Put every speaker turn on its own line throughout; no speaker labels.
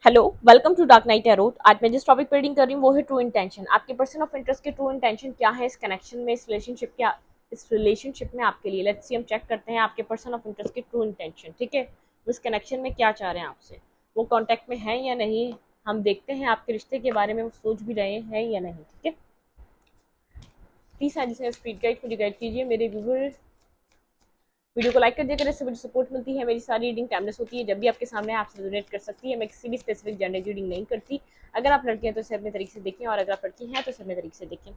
Hello, welcome to dark night arrow. आज मैं जिस टॉपिक पर रीडिंग कर रही हूँ वो है ट्रू इंटेंशन। आपके पर्सन ऑफ इंटरेस्ट के ट्रू इंटेंशन क्या है इस कनेक्शन में, इस रिलेशनशिप में आपके लिए। लेट्स सी, हम चेक करते हैं आपके पर्सन ऑफ इंटरेस्ट के ट्रू इंटेंशन। ठीक है, वो इस कनेक्शन में क्या चाह रहे हैं आपसे, वो कांटेक्ट में है या नहीं। हम देखते हैं आपके रिश्ते के बारे में वो सोच भी रहे हैं या नहीं। ठीक है, प्लीज आज से स्पीड गाइड मुझे गाइड कीजिए। मेरे व्यूवर वीडियो को लाइक कर दिया करें, इससे मुझे सपोर्ट मिलती है। मेरी सारी रीडिंग टाइमलेस होती है, जब भी आपके सामने आपसे रेजोनेट कर सकती है। मैं किसी भी स्पेसिफिक जेंडर की रीडिंग नहीं करती। अगर आप लड़के हैं तो इसे अपने तरीके से देखें, और अगर आप लड़की हैं तो इसे अपने तरीके से देखें।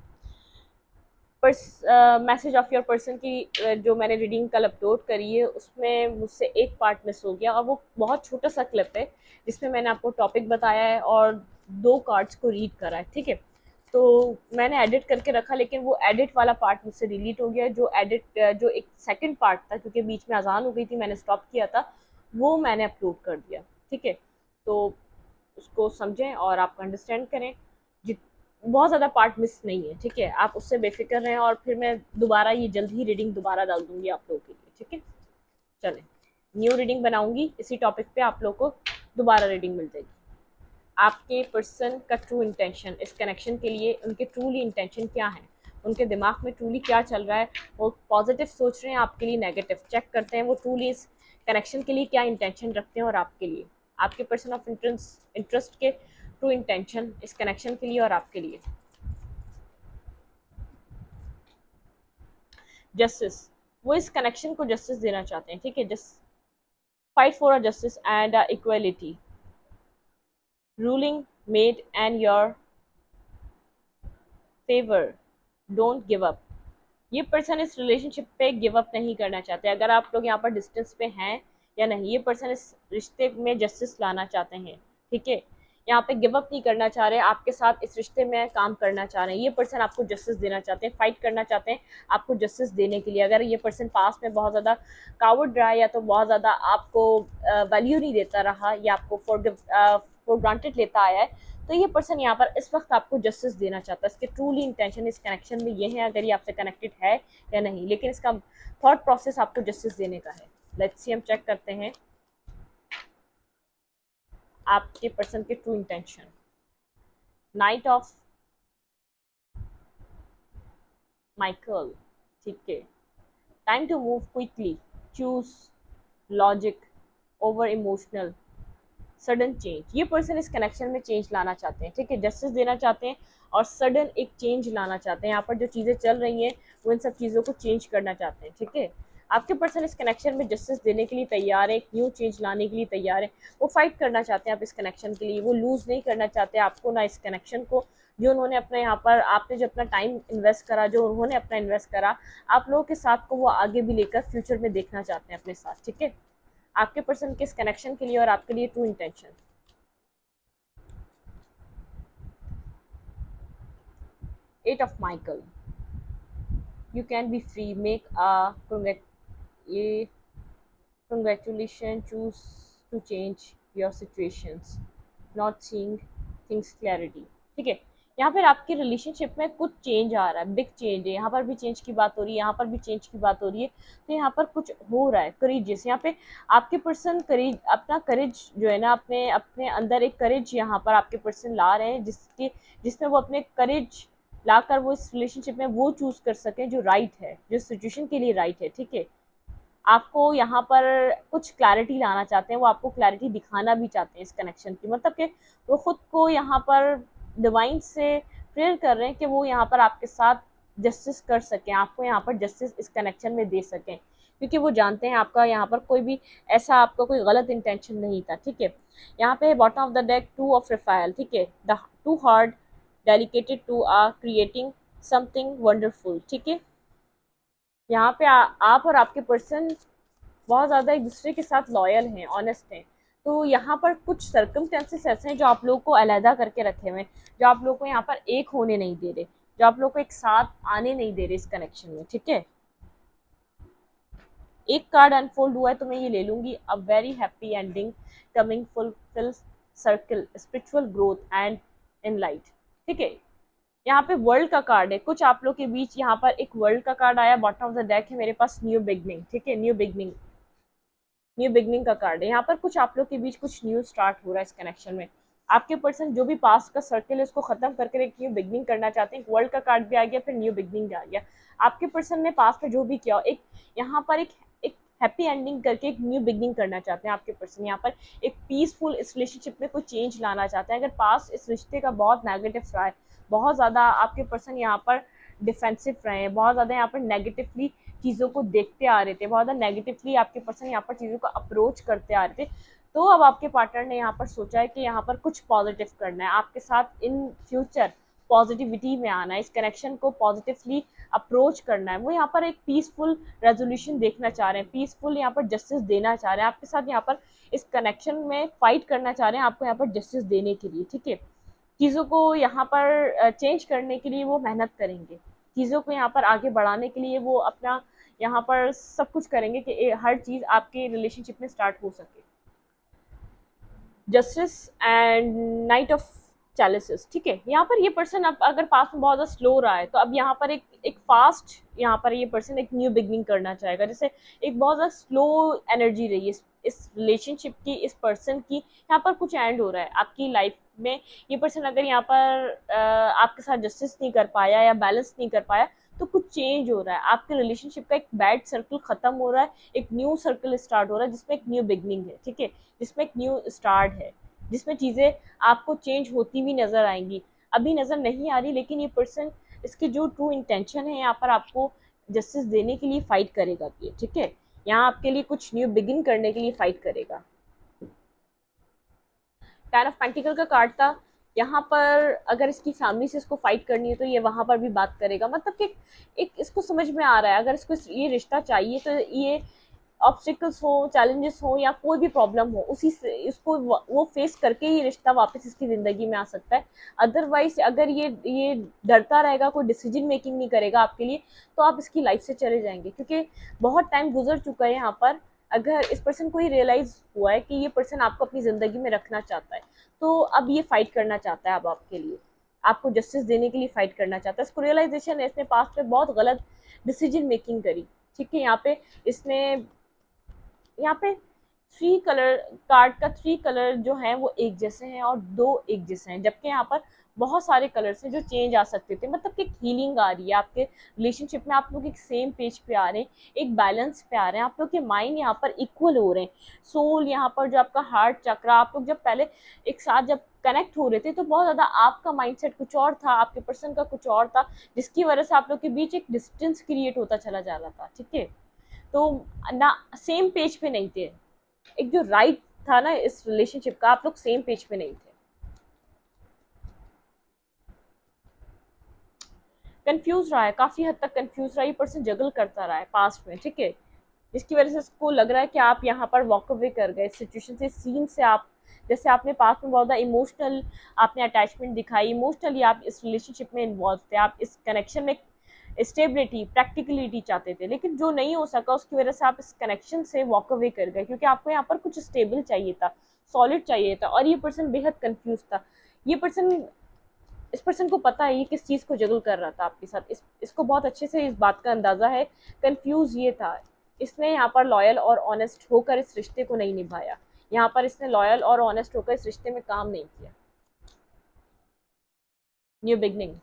मैसेज ऑफ योर पर्सन की जो मैंने रीडिंग कल अपलोड करी है उसमें मुझसे एक पार्ट मिस हो गया, और वो बहुत छोटा सा क्लिप है जिसमें मैंने आपको टॉपिक बताया है और दो कार्ड्स को रीड करा है। ठीक है, तो मैंने एडिट करके रखा, लेकिन वो एडिट वाला पार्ट मुझसे डिलीट हो गया। जो एक सेकंड पार्ट था, क्योंकि बीच में अजान हो गई थी, मैंने स्टॉप किया था, वो मैंने अपलोड कर दिया। ठीक है, तो उसको समझें और आप अंडरस्टैंड करें। बहुत ज़्यादा पार्ट मिस नहीं है। ठीक है, आप उससे बेफिक्र रहें, और फिर मैं दोबारा ये जल्द ही रीडिंग दोबारा डाल दूंगी आप लोगों के लिए। ठीक है, चलें, न्यू रीडिंग बनाऊंगी इसी टॉपिक पे, आप लोग को दोबारा रीडिंग मिल जाएगी। आपके पर्सन का ट्रू इंटेंशन इस कनेक्शन के लिए, उनके ट्रूली इंटेंशन क्या है, उनके दिमाग में ट्रूली क्या चल रहा है। वो पॉजिटिव सोच रहे हैं आपके लिए, नेगेटिव चेक करते हैं वो ट्रूली इस कनेक्शन के लिए क्या इंटेंशन रखते हैं और आपके लिए। आपके पर्सन ऑफ इंटरेस्ट के ट्रू इंटेंशन इस कनेक्शन के लिए और आपके लिए। जस्टिस, वो इस कनेक्शन को जस्टिस देना चाहते हैं। ठीक है, just fight for a justice and equality, ruling made and your favour, don't give up. ये पर्सन इस रिलेशनशिप पे गिव अप नहीं करना चाहते। अगर आप लोग यहाँ पर डिस्टेंस पे हैं या नहीं, ये पर्सन इस रिश्ते में जस्टिस लाना चाहते हैं। ठीक है, यहाँ पे गिव अप नहीं करना चाह रहे, आपके साथ इस रिश्ते में काम करना चाह रहे हैं। ये पर्सन आपको जस्टिस देना चाहते हैं, फाइट करना चाहते हैं आपको जस्टिस देने के लिए। अगर ये पर्सन पास में बहुत ज़्यादा कावर्ड रहा है, या तो बहुत ज़्यादा आपको वैल्यू नहीं देता रहा, या आपको फॉर ग्रांटेड लेता आया है, तो ये पर्सन यहाँ पर इस वक्त आपको जस्टिस देना चाहता है। इसके ट्रूली इंटेंशन इस कनेक्शन में ये है, अगर ये आपसे कनेक्टेड है या नहीं, लेकिन इसका थॉट प्रोसेस आपको जस्टिस देने का है। लेट्स सी, हम चेक करते हैं आपके पर्सन के true intention. Knight of Michael. ठीक है, time to move quickly, choose logic over emotional, sudden change. ये पर्सन इस कनेक्शन में चेंज लाना चाहते हैं। ठीक है, जस्टिस देना चाहते हैं और सडन एक चेंज लाना चाहते हैं। यहाँ पर जो चीज़ें चल रही हैं वो इन सब चीज़ों को चेंज करना चाहते हैं। ठीक है, आपके पर्सन इस कनेक्शन में जस्टिस देने के लिए तैयार है, एक न्यू चेंज लाने के लिए तैयार है। वो फाइट करना चाहते हैं आप इस कनेक्शन के लिए, वो लूज़ नहीं करना चाहते आपको, ना इस कनेक्शन को। जो उन्होंने अपने यहाँ पर, आपने जो अपना टाइम इन्वेस्ट करा, जो उन्होंने अपना इन्वेस्ट करा आप लोगों के साथ, को वो आगे भी लेकर फ्यूचर में देखना चाहते हैं अपने साथ। ठीक है, आपके पर्सन के इस कनेक्शन के लिए और आपके लिए true intention. Eight of Michael, you can be free, make a ये congratulation, choose to change your situations, not seeing things clarity। ठीक है, यहाँ पर आपके रिलेशनशिप में कुछ चेंज आ रहा है, बिग चेंज है। यहाँ पर भी चेंज की बात हो रही है, यहाँ पर भी चेंज की बात हो रही है। तो यहाँ पर कुछ हो रहा है करेजियस। यहाँ पे आपके पर्सन करेज, अपना करेज जो है ना, अपने अपने अंदर एक करेज यहाँ पर आपके पर्सन ला रहे हैं, जिसमें वो अपने करेज लाकर वो इस रिलेशनशिप में वो चूज कर सकें जो राइट है, जो सिचुएशन के लिए राइट है। ठीक है, आपको यहाँ पर कुछ क्लैरिटी लाना चाहते हैं, वो आपको क्लैरिटी दिखाना भी चाहते हैं इस कनेक्शन की। मतलब कि वो खुद को यहाँ पर डिवाइन से प्रेयर कर रहे हैं कि वो यहाँ पर आपके साथ जस्टिस कर सकें, आपको यहाँ पर जस्टिस इस कनेक्शन में दे सकें, क्योंकि वो जानते हैं आपका यहाँ पर कोई भी ऐसा, आपका कोई गलत इंटेंशन नहीं था। ठीक है, यहाँ पे bottom of the deck to of refill. ठीक है, the to hard dedicated to creating something wonderful. ठीक है, यहाँ पे आप और आपके पर्सन बहुत ज़्यादा एक दूसरे के साथ लॉयल हैं, ऑनेस्ट हैं। तो यहाँ पर कुछ सर्कमस्टेंसेस ऐसे हैं जो आप लोगों को अलहदा करके रखे हुए हैं, जो आप लोगों को यहाँ पर एक होने नहीं दे रहे, जो आप लोगों को एक साथ आने नहीं दे रहे इस कनेक्शन में। ठीक है, एक कार्ड अनफोल्ड हुआ है तो मैं ये ले लूंगी। A very happy ending coming, fulfil circle, spiritual growth and in light. ठीक है, यहाँ पे वर्ल्ड का कार्ड है, कुछ आप लोग के बीच यहाँ पर एक वर्ल्ड का कार्ड आया। बॉटम ऑफ द डेक है मेरे पास न्यू बिगनिंग। ठीक है, न्यू बिगनिंग, न्यू बिगनिंग का कार्ड है। यहाँ पर कुछ आप लोग के बीच कुछ न्यू स्टार्ट हो रहा है इस कनेक्शन में। आपके पर्सन जो भी पास्ट का सर्कल है उसको खत्म करके एक न्यू बिगनिंग करना चाहते हैं। वर्ल्ड का कार्ड भी आ गया, फिर न्यू बिगनिंग भी आ गया। आपके पर्सन ने पास्ट में जो भी किया, एक यहाँ पर एक हैप्पी एंडिंग करके एक न्यू बिगनिंग करना चाहते हैं आपके पर्सन। यहाँ पर एक पीसफुल इस रिलेशनशिप में कोई चेंज लाना चाहते हैं। अगर पास्ट इस रिश्ते का बहुत नेगेटिव रहा है, बहुत ज़्यादा आपके पर्सन यहाँ पर डिफेंसिव रहे हैं, बहुत ज़्यादा यहाँ पर नेगेटिवली चीज़ों को देखते आ रहे थे, बहुत ज़्यादा नेगेटिवली आपके पर्सन यहाँ पर चीज़ों को अप्रोच करते आ रहे थे, तो अब आपके पार्टनर ने यहाँ पर सोचा है कि यहाँ पर कुछ पॉजिटिव करना है आपके साथ इन फ्यूचर, पॉजिटिविटी में आना है, इस कनेक्शन को पॉजिटिवली अप्रोच करना है। वो यहाँ पर एक पीसफुल रेजोल्यूशन देखना चाह रहे हैं, पीसफुल यहाँ पर जस्टिस देना चाह रहे हैं आपके साथ, यहाँ पर इस कनेक्शन में फाइट करना चाह रहे हैं आपको यहाँ पर जस्टिस देने के लिए। ठीक है, चीज़ों को यहाँ पर चेंज करने के लिए वो मेहनत करेंगे, चीज़ों को यहाँ पर आगे बढ़ाने के लिए वो अपना यहाँ पर सब कुछ करेंगे कि हर चीज़ आपके रिलेशनशिप में स्टार्ट हो सके। Justice and knight of chalices. ठीक है, यहाँ पर ये पर्सन अब अगर पास में बहुत ज़्यादा स्लो रहा है, तो अब यहाँ पर एक फास्ट यहाँ पर ये पर्सन एक न्यू बिगनिंग करना चाहेगा। जैसे एक बहुत ज़्यादा स्लो एनर्जी रही है इस रिलेशनशिप की, इस पर्सन की, यहाँ पर कुछ एंड हो रहा है आपकी लाइफ में। ये पर्सन अगर यहाँ पर आपके साथ जस्टिस नहीं कर पाया या बैलेंस नहीं कर पाया, तो कुछ चेंज हो रहा है आपके रिलेशनशिप का, एक बैड सर्कल खत्म हो रहा है, एक न्यू सर्कल स्टार्ट हो रहा है जिसमें एक न्यू बिगनिंग है। ठीक है, जिसमें एक न्यू स्टार्ट है, जिसमें चीज़ें आपको चेंज होती हुई नज़र आएंगी। अभी नज़र नहीं आ रही, लेकिन ये पर्सन इसकी जो ट्रू इंटेंशन है यहाँ पर आपको जस्टिस देने के लिए फाइट करेगा भी। ठीक है, यहाँ आपके लिए कुछ न्यू बिगिन करने के लिए फाइट करेगा। टेन ऑफ पेंटिकल का कार्ड था। यहाँ पर अगर इसकी फैमिली से इसको फाइट करनी है तो ये वहाँ पर भी बात करेगा, मतलब कि एक इसको समझ में आ रहा है अगर इसको ये रिश्ता चाहिए तो ये ऑब्स्टिकल्स हो, चैलेंजेस हो या कोई भी प्रॉब्लम हो, उसी से इसको वो फेस करके ये रिश्ता वापस इसकी ज़िंदगी में आ सकता है। अदरवाइज अगर ये डरता रहेगा, कोई डिसीजन मेकिंग नहीं करेगा आपके लिए, तो आप इसकी लाइफ से चले जाएंगे, क्योंकि बहुत टाइम गुजर चुका है यहाँ पर। अगर इस पर्सन को ये रियलाइज़ हुआ है कि ये पर्सन आपको अपनी ज़िंदगी में रखना चाहता है, तो अब ये फाइट करना चाहता है अब आपके लिए, आपको जस्टिस देने के लिए फाइट करना चाहता है। इसको रियलाइजेशन है इसने पास्ट में बहुत गलत डिसीजन मेकिंग करी। ठीक है, यहाँ पे इसने यहाँ पे थ्री कलर कार्ड का थ्री कलर जो हैं वो एक जैसे हैं और दो एक जैसे हैं, जबकि यहाँ पर बहुत सारे कलर्स हैं जो चेंज आ सकते थे, मतलब कि हीलिंग आ रही है आपके रिलेशनशिप में, आप लोग एक सेम पेज पे आ रहे हैं, एक बैलेंस पे आ रहे हैं, आप लोग के माइंड यहाँ पर इक्वल हो रहे हैं। सोल यहाँ पर जो आपका हार्ट चक्र, आप लोग जब पहले एक साथ जब कनेक्ट हो रहे थे तो बहुत ज़्यादा आपका माइंडसेट कुछ और था, आपके पर्सन का कुछ और था, जिसकी वजह से आप लोग के बीच एक डिस्टेंस क्रिएट होता चला जा रहा था। ठीक है, तो ना सेम पेज पे नहीं थे, एक जो राइट था ना इस रिलेशनशिप का, आप लोग सेम पेज पे नहीं थे, कंफ्यूज रहा है, काफी हद तक कंफ्यूज रहा है, ये पर्सन जगल करता रहा है पास्ट में। ठीक है, जिसकी वजह से उसको लग रहा है कि आप यहाँ पर वॉक अवे कर गए इस सिचुएशन से, सीन से। आप जैसे आपने पास्ट में बहुत ज़्यादा इमोशनल आपने अटैचमेंट दिखाई, इमोशनली आप इस रिलेशनशिप में इन्वॉल्व थे, आप इस कनेक्शन में स्टेबिलिटी, प्रैक्टिकलिटी चाहते थे, लेकिन जो नहीं हो सका उसकी वजह से आप इस कनेक्शन से वॉक अवे कर गए, क्योंकि आपको यहाँ पर कुछ स्टेबल चाहिए था, सॉलिड चाहिए था, और ये पर्सन बेहद कंफ्यूज था। ये पर्सन, इस पर्सन को पता है ये किस चीज़ को जगल कर रहा था आपके साथ, इसको बहुत अच्छे से इस बात का अंदाज़ा है। कंफ्यूज ये था, इसने यहाँ पर लॉयल और ऑनेस्ट होकर इस रिश्ते को नहीं निभाया, यहाँ पर इसने लॉयल और ऑनेस्ट होकर इस रिश्ते में काम नहीं किया। न्यू बिगनिंग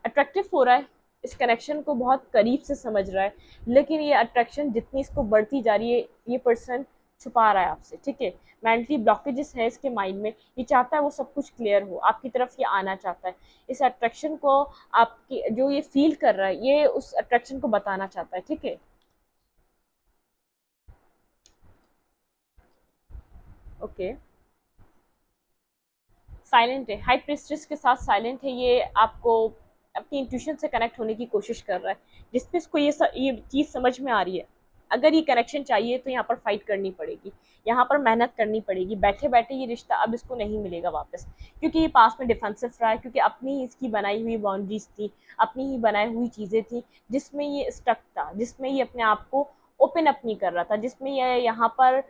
अट्रैक्टिव हो रहा है, इस कनेक्शन को बहुत करीब से समझ रहा है, लेकिन ये अट्रैक्शन जितनी इसको बढ़ती जा रही है, ये पर्सन छुपा रहा है आपसे। ठीक है, मेंटली ब्लॉकेजेस हैं इसके माइंड में, ये चाहता है वो सब कुछ क्लियर हो, आपकी तरफ ये आना चाहता है, इस अट्रैक्शन को आपकी जो ये फील कर रहा है ये उस अट्रैक्शन को बताना चाहता है। ठीक है, ओके, साइलेंट है, हाई प्रिस्टेस के साथ साइलेंट है, ये आपको अपनी इंट्यूशन से कनेक्ट होने की कोशिश कर रहा है, जिसपे इसको ये चीज़ समझ में आ रही है, अगर ये कनेक्शन चाहिए तो यहाँ पर फाइट करनी पड़ेगी, यहाँ पर मेहनत करनी पड़ेगी, बैठे बैठे ये रिश्ता अब इसको नहीं मिलेगा वापस, क्योंकि ये पास में डिफेंसिव रहा है, क्योंकि अपनी ही इसकी बनाई हुई बाउंड्रीज थी, अपनी ही बनाई हुई चीज़ें थी, जिसमें ये स्टक था, जिसमें ये अपने आप को ओपन अप नहीं कर रहा था, जिसमें ये यहाँ पर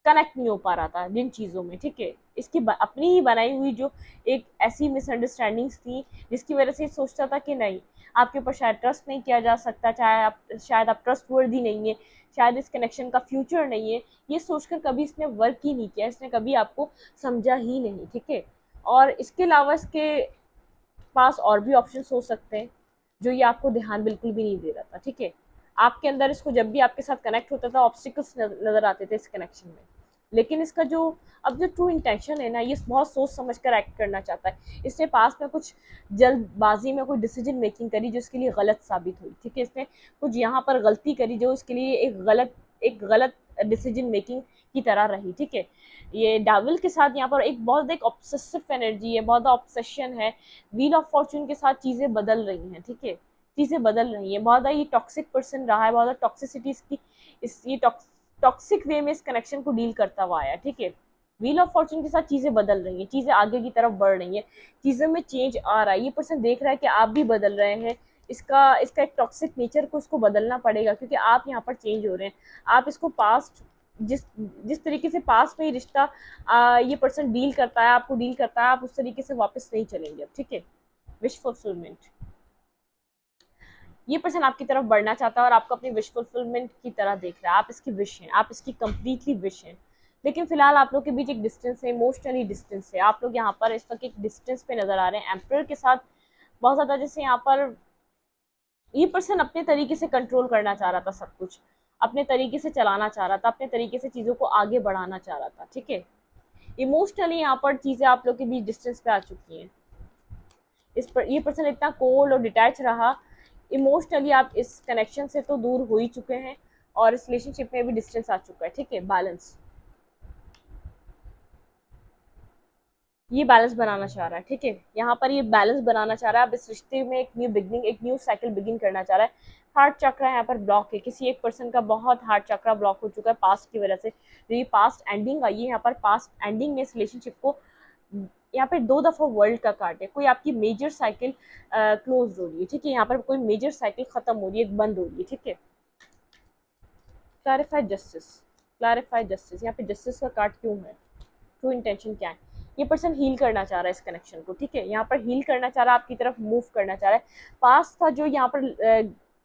कनेक्ट नहीं हो पा रहा था जिन चीज़ों में, ठीक है। इसकी अपनी ही बनाई हुई जो एक ऐसी मिसअंडरस्टैंडिंग्स थी जिसकी वजह से ये सोचता था कि नहीं, आपके ऊपर शायद ट्रस्ट नहीं किया जा सकता, चाहे आप शायद आप ट्रस्ट वर्दी नहीं है, शायद इस कनेक्शन का फ्यूचर नहीं है। ये सोचकर कभी इसने वर्क ही नहीं किया, इसने कभी आपको समझा ही नहीं, ठीक है। और इसके अलावा इसके पास और भी ऑप्शन हो सकते हैं जो ये आपको ध्यान बिल्कुल भी नहीं दे रहा था, ठीक है। आपके अंदर इसको जब भी आपके साथ कनेक्ट होता था ऑब्स्टिकल्स नजर आते थे इस कनेक्शन में। लेकिन इसका जो अब जो ट्रू इंटेंशन है ना, ये बहुत सोच समझ कर एक्ट करना चाहता है। इसने पास में कुछ जल्दबाजी में कोई डिसीजन मेकिंग करी जो इसके लिए गलत साबित हुई, ठीक है। इसने कुछ यहाँ पर गलती करी जो इसके लिए एक गलत डिसीजन मेकिंग की तरह रही, ठीक है। ये डेविल के साथ यहाँ पर एक ऑब्सेसिव एनर्जी है, बहुत ऑब्सेशन है। व्हील ऑफ फॉर्चून के साथ चीज़ें बदल रही हैं, ठीक है। चीज़ें बदल रही हैं, बहुत ज़्यादा ये टॉक्सिक पर्सन रहा है, बहुत ज़्यादा टॉक्सिसिटी इसकी इस ये टॉक्सिक वे में इस कनेक्शन को डील करता हुआ आया, ठीक है। व्हील ऑफ फॉर्चून के साथ चीज़ें बदल रही हैं, चीज़ें आगे की तरफ बढ़ रही हैं, चीज़ों में चेंज आ रहा है। ये पर्सन देख रहा है कि आप भी बदल रहे हैं, इसका इसका एक टॉक्सिक नेचर को इसको बदलना पड़ेगा क्योंकि आप यहाँ पर चेंज हो रहे हैं। आप इसको पास्ट जिस जिस तरीके से पास्ट में ये रिश्ता ये पर्सन डील करता है, आपको डील करता है, आप उस तरीके से वापस नहीं चलेंगे अब, ठीक है। विश फुलफिलमेंट, ये पर्सन आपकी तरफ बढ़ना चाहता है और आपको अपनी विश फुलफिलमेंट की तरह देख रहा है। आप इसकी विश हैं, आप इसकी कंप्लीटली विश हैं। लेकिन फिलहाल आप लोग के बीच एक डिस्टेंस है, इमोशनली डिस्टेंस है। आप लोग यहाँ पर इस वक्त एक डिस्टेंस पे नजर आ रहे हैं एम्परर के साथ। बहुत ज़्यादा जैसे यहाँ पर ये पर्सन अपने तरीके से कंट्रोल करना चाह रहा था, सब कुछ अपने तरीके से चलाना चाह रहा था, अपने तरीके से चीज़ों को आगे बढ़ाना चाह रहा था, ठीक है। इमोशनली यहाँ पर चीज़ें आप लोग के बीच डिस्टेंस पे आ चुकी हैं। इस पर ये पर्सन इतना कोल्ड और डिटैच रहा, इमोशनली आप इस कनेक्शन से तो दूर हो ही चुके हैं और इस रिलेशनशिप में भी डिस्टेंस आ चुका है, ठीक है। बैलेंस, ये बैलेंस बनाना चाह रहा है, ठीक है। यहाँ पर ये बैलेंस बनाना चाह रहा है। अब इस रिश्ते में एक न्यू बिगनिंग, एक न्यू साइकिल बिगिन करना चाह रहा है। हार्ट चक्रा यहाँ पर ब्लॉक है, किसी एक पर्सन का बहुत हार्ट चक्रा ब्लॉक हो चुका है पास्ट की वजह से। जो ये पास्ट एंडिंग आई है, यहाँ पर पास्ट एंडिंग में इस रिलेशनशिप को यहाँ पे 2 दफ़ा वर्ल्ड का कार्ड है। कोई आपकी मेजर साइकिल क्लोज हो रही है, ठीक है। यहाँ पर कोई मेजर साइकिल खत्म हो रही है, बंद हो रही है, ठीक है। क्लैरिफाइड जस्टिस, क्लैरिफाइड जस्टिस, यहाँ पे जस्टिस का कार्ड क्यों है, ट्रू इंटेंशन क्या है। ये पर्सन हील करना चाह रहा है इस कनेक्शन को, ठीक है। यहाँ पर हील करना चाह रहा है, आपकी तरफ मूव करना चाह रहा है। पास्ट था जो यहाँ पर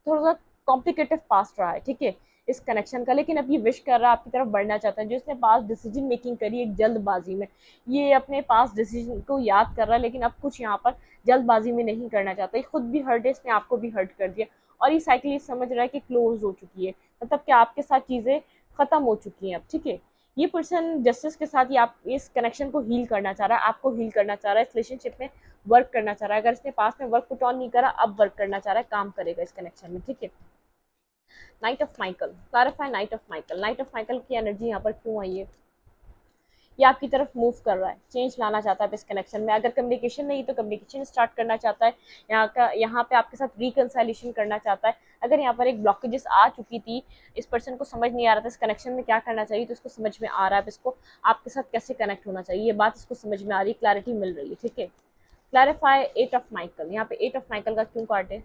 थोड़ा सा कॉम्प्लिकेटेड पास्ट रहा है, ठीक है, इस कनेक्शन का। लेकिन अब ये विश कर रहा है, आपकी तरफ बढ़ना चाहता है। जो इसने पास्ट डिसीजन मेकिंग करी एक जल्दबाजी में, ये अपने पास्ट डिसीजन को याद कर रहा है, लेकिन अब कुछ यहाँ पर जल्दबाजी में नहीं करना चाहता। ये खुद भी हर्ट है, इसने आपको भी हर्ट कर दिया और ये साइकिल ये समझ रहा है कि क्लोज हो चुकी है, मतलब कि आपके साथ चीज़ें खत्म हो चुकी हैं अब, ठीक है। ये पर्सन जस्टिस के साथ ये आप इस कनेक्शन को हील करना चाह रहा है, आपको हील करना चाह रहा है, इस रिलेशनशिप में वर्क करना चाह रहा है। अगर इसने पास में वर्क पुट ऑन नहीं करा, अब वर्क करना चाह रहा है, काम करेगा इस कनेक्शन में, ठीक है। Night of Michael, clarify night of Michael. Night of Michael की एनर्जी यहाँ पर क्यों आई है, ये आपकी तरफ मूव कर रहा है, चेंज लाना चाहता है इस कनेक्शन में। अगर कम्युनिकेशन नहीं तो कम्युनिकेशन स्टार्ट करना चाहता है, यहाँ पे आपके साथ रिकंसाइलेशन करना चाहता है। अगर यहाँ पर एक ब्लॉकेजेस आ चुकी थी, इस पर्सन को समझ नहीं आ रहा था इस कनेक्शन में क्या करना चाहिए, तो इसको समझ में आ रहा है इसको आपके साथ कैसे कनेक्ट होना चाहिए, ये बात इसको समझ में आ रही है, क्लैरिटी मिल रही है, ठीक है। क्लैरिफाई एट ऑफ माइकल, यहाँ पे एट ऑफ माइकल का क्यों कार्ड है,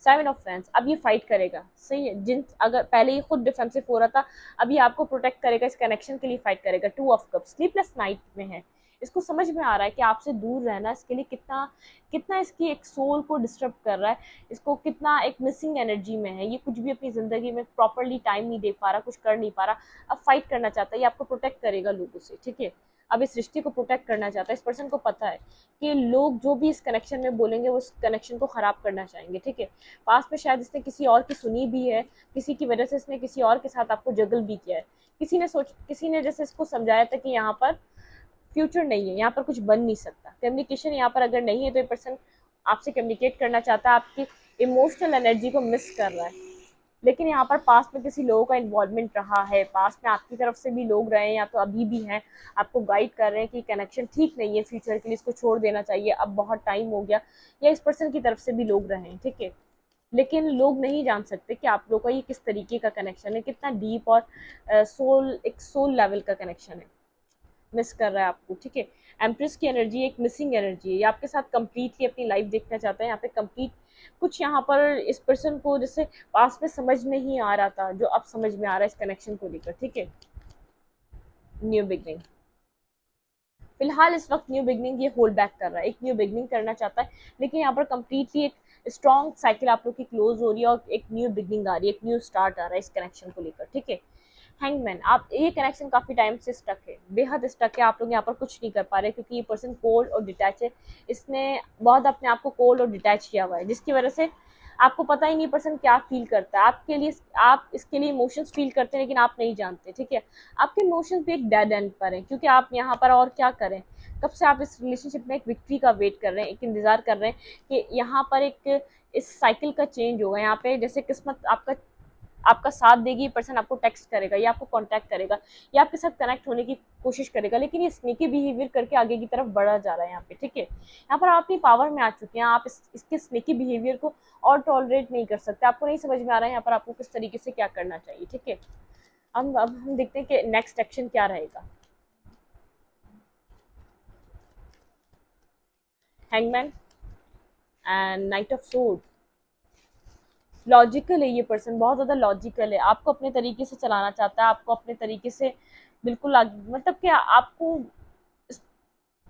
7 ऑफ फैंस। अब ये फाइट करेगा, सही है। जिन अगर पहले ये खुद डिफेंसिव हो रहा था, अभी आपको प्रोटेक्ट करेगा, इस कनेक्शन के लिए फाइट करेगा। 2 ऑफ कप्स, स्लीपलेस नाइट में है। इसको समझ में आ रहा है कि आपसे दूर रहना इसके लिए कितना कितना इसकी एक सोल को डिस्टर्ब कर रहा है, इसको कितना एक मिसिंग एनर्जी में है। ये कुछ भी अपनी ज़िंदगी में प्रॉपरली टाइम नहीं दे पा रहा, कुछ कर नहीं पा रहा। अब फाइट करना चाहता है, ये आपको प्रोटेक्ट करेगा लोगों से, ठीक है। अब इस रिश्ते को प्रोटेक्ट करना चाहता है। इस पर्सन को पता है कि लोग जो भी इस कनेक्शन में बोलेंगे वो इस कनेक्शन को ख़राब करना चाहेंगे, ठीक है। पास में शायद इसने किसी और की सुनी भी है, किसी की वजह से इसने किसी और के साथ आपको जगल भी किया है। किसी ने जैसे इसको समझाया था कि यहाँ पर फ्यूचर नहीं है, यहाँ पर कुछ बन नहीं सकता। कम्युनिकेशन यहाँ पर अगर नहीं है तो ये पर्सन आपसे कम्युनिकेट करना चाहता है, आपकी इमोशनल एनर्जी को मिस कर रहा है। लेकिन यहाँ पर पास में किसी लोगों का इन्वॉल्वमेंट रहा है, पास में आपकी तरफ से भी लोग रहे हैं या तो अभी भी हैं, आपको गाइड कर रहे हैं कि कनेक्शन ठीक नहीं है फ्यूचर के लिए, इसको छोड़ देना चाहिए, अब बहुत टाइम हो गया, या इस पर्सन की तरफ से भी लोग रहे हैं, ठीक है। लेकिन लोग नहीं जान सकते कि आप लोगों का ये किस तरीके का कनेक्शन है, कितना डीप और एक सोल लेवल का कनेक्शन है। मिस कर रहा है आपको, ठीक है। एम्प्रेस की एनर्जी एक मिसिंग एनर्जी है, ये आपके साथ कंप्लीटली अपनी लाइफ देखना चाहता है। यहाँ पे कंप्लीट कुछ यहाँ पर इस पर्सन को जैसे पास में समझ नहीं आ रहा था, जो अब समझ में आ रहा है इस कनेक्शन को लेकर, ठीक है। New beginning. फिलहाल इस वक्त न्यू बिगनिंग ये होल्ड बैक कर रहा है, एक न्यू बिगनिंग करना चाहता है, लेकिन यहाँ पर कंप्लीटली एक स्ट्रॉन्ग साइकिल आप लोग की क्लोज हो रही है और एक न्यू बिगनिंग आ रही है, एक न्यू स्टार्ट आ रहा है इस कनेक्शन को लेकर, ठीक है। हैंगमैन, आप ये कनेक्शन काफी टाइम से स्टक है, बेहद स्टक है, आप लोग यहाँ पर कुछ नहीं कर पा रहे क्योंकि ये पर्सन कोल्ड और डिटैच है। इसने बहुत अपने आप को कोल्ड और डिटैच किया हुआ है, जिसकी वजह से आपको पता ही नहीं पर्सन क्या फील करता है आपके लिए, आप इसके लिए इमोशंस फील करते हैं लेकिन आप नहीं जानते, ठीक है। आपके इमोशंस भी एक डेड एंड पर हैं क्योंकि आप यहाँ पर और क्या करें, कब से आप इस रिलेशनशिप में एक विक्ट्री का वेट कर रहे हैं, एक इंतजार कर रहे हैं कि यहाँ पर एक इस साइकिल का चेंज होगा, यहाँ पे जैसे किस्मत आपका आपका साथ देगी, ये पर्सन आपको टेक्स्ट करेगा या आपको कांटेक्ट करेगा या आपके साथ कनेक्ट होने की कोशिश करेगा, लेकिन ये स्नेकी बिहेवियर करके आगे की तरफ बढ़ा जा रहा है यहाँ पे, ठीक है। यहाँ पर आप अपनी पावर में आ चुके हैं, आप इसके स्नेकी बिहेवियर को और टॉलरेट नहीं कर सकते, आपको नहीं समझ में आ रहा है यहाँ पर आपको किस तरीके से क्या करना चाहिए, ठीक है। अब हम देखते हैं कि नेक्स्ट एक्शन क्या रहेगा। Hangman and knight of sword, logical है ये पर्सन, बहुत ज़्यादा लॉजिकल है, आपको अपने तरीके से चलाना चाहता है, आपको अपने तरीके से बिल्कुल मतलब क्या आपको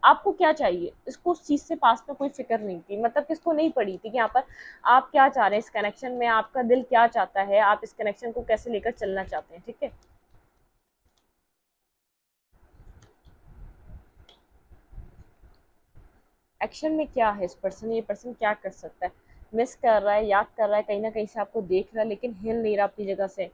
आपको क्या चाहिए, इसको उस चीज़ से पास में कोई फिक्र नहीं थी, मतलब कि इसको नहीं पड़ी थी कि यहाँ पर आप क्या चाह रहे हैं इस कनेक्शन में, आपका दिल क्या चाहता है, आप इस कनेक्शन को कैसे लेकर चलना चाहते हैं, ठीक है। एक्शन में क्या है इस पर्सन, ये पर्सन क्या कर सकता है, मिस कर रहा है, याद कर रहा है, कहीं ना कहीं से आपको देख रहा है लेकिन हिल नहीं रहा अपनी जगह से,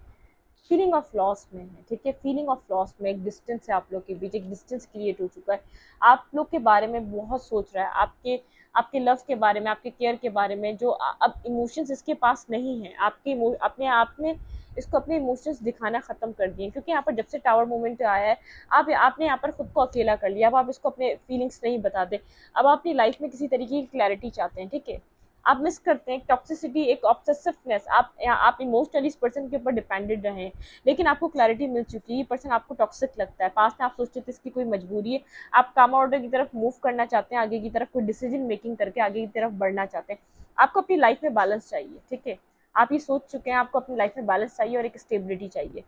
फीलिंग ऑफ लॉस में है, ठीक है। फीलिंग ऑफ लॉस में एक डिस्टेंस है आप लोग के बीच, एक डिस्टेंस क्रिएट हो चुका है, आप लोग के बारे में बहुत सोच रहा है, आपके आपके लव के बारे में, आपके केयर के बारे में, जो अब इमोशंस इसके पास नहीं है, आपके अपने आपने इसको अपने इमोशंस दिखाना खत्म कर दिए क्योंकि यहाँ पर जब से टावर मोमेंट आया है आपने यहाँ पर खुद को अकेला कर लिया, अब आप इसको अपने फीलिंग्स नहीं बताते, अब आप अपनी लाइफ में किसी तरीके की क्लैरिटी चाहते हैं, ठीक है। आप मिस करते हैं टॉक्सिसिटी, एक ऑब्सेसिवनेस, आप इमोशनली इस पर्सन के ऊपर डिपेंडेंट रहे हैं लेकिन आपको क्लैरिटी मिल चुकी है, ये पर्सन आपको टॉक्सिक लगता है, पास में आप सोचते थे इसकी कोई मजबूरी है, आप काम ऑर्डर की तरफ मूव करना चाहते हैं, आगे की तरफ कोई डिसीजन मेकिंग करके आगे की तरफ बढ़ना चाहते हैं, आपको अपनी लाइफ में बैलेंस चाहिए, ठीक है। आप ये सोच चुके हैं आपको अपनी लाइफ में बैलेंस चाहिए और एक स्टेबिलिटी चाहिए,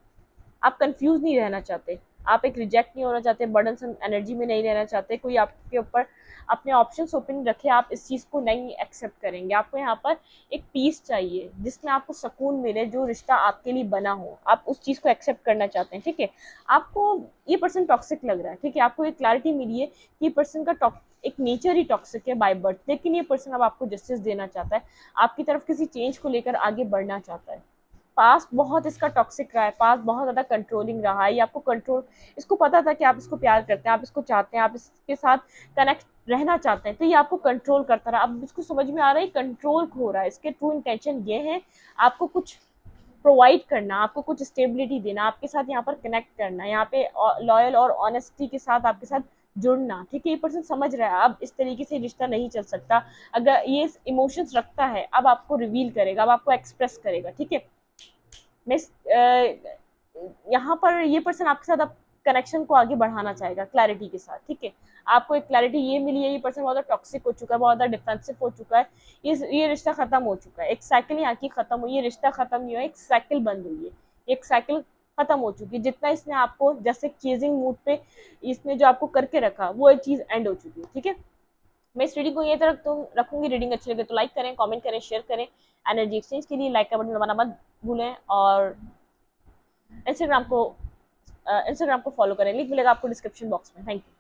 आप कंफ्यूज नहीं रहना चाहते, आप एक रिजेक्ट नहीं होना चाहते, बर्डन एनर्जी में नहीं रहना चाहते, कोई आपके ऊपर अपने ऑप्शंस ओपन रखे, आप इस चीज़ को नहीं एक्सेप्ट करेंगे, आपको यहाँ पर एक पीस चाहिए जिसमें आपको सुकून मिले, जो रिश्ता आपके लिए बना हो आप उस चीज़ को एक्सेप्ट करना चाहते हैं, ठीक है। आपको ये पर्सन टॉक्सिक लग रहा है, ठीक है, आपको एक क्लैरिटी मिली है कि ये पर्सन का एक नेचर ही टॉक्सिक है बाय बर्थ, लेकिन ये पर्सन अब आपको जस्टिस देना चाहता है, आपकी तरफ किसी चेंज को लेकर आगे बढ़ना चाहता है। पास्ट बहुत इसका टॉक्सिक रहा है, पास्ट बहुत ज़्यादा कंट्रोलिंग रहा है, ये आपको कंट्रोल, इसको पता था कि आप इसको प्यार करते हैं, आप इसको चाहते हैं, आप इसके साथ कनेक्ट रहना चाहते हैं, तो ये आपको कंट्रोल करता रहा, अब इसको समझ में आ रहा है कंट्रोल खो रहा है, इसके ट्रू इंटेंशन ये है आपको कुछ प्रोवाइड करना, आपको कुछ स्टेबिलिटी देना, आपके साथ यहाँ पर कनेक्ट करना, यहाँ पे लॉयल और ऑनेस्टी के साथ आपके साथ जुड़ना, ठीक है। ये पर्सन समझ रहा है अब इस तरीके से रिश्ता नहीं चल सकता, अगर ये इमोशंस रखता है अब आपको रिवील करेगा, अब आपको एक्सप्रेस करेगा, ठीक है। मैं यहाँ पर ये पर्सन आपके साथ अब कनेक्शन को आगे बढ़ाना चाहेगा क्लैरिटी के साथ, ठीक है। आपको एक क्लैरिटी ये मिली है, ये पर्सन बहुत ज़्यादा टॉक्सिक हो चुका है, बहुत ज़्यादा डिफेंसिव हो चुका है, ये रिश्ता खत्म हो चुका है, एक साइकिल यहाँ की खत्म हुई है, रिश्ता खत्म नहीं हुआ, एक साइकिल बंद हुई है, एक साइकिल खत्म हो चुकी है, जितना इसने आपको जैसे चेजिंग मूड पे इसने जो आपको करके रखा वो एक चीज़ एंड हो चुकी है, ठीक है। मैं इस रीडिंग को ये तरह रखूंगी, रीडिंग अच्छी लगे तो लाइक करें, कमेंट करें, शेयर करें, एनर्जी एक्सचेंज के लिए लाइक का बटन दबाना मत भूलें, और इंस्टाग्राम को इंस्टाग्राम को फॉलो करें, लिंक मिलेगा आपको डिस्क्रिप्शन बॉक्स में। Thank you.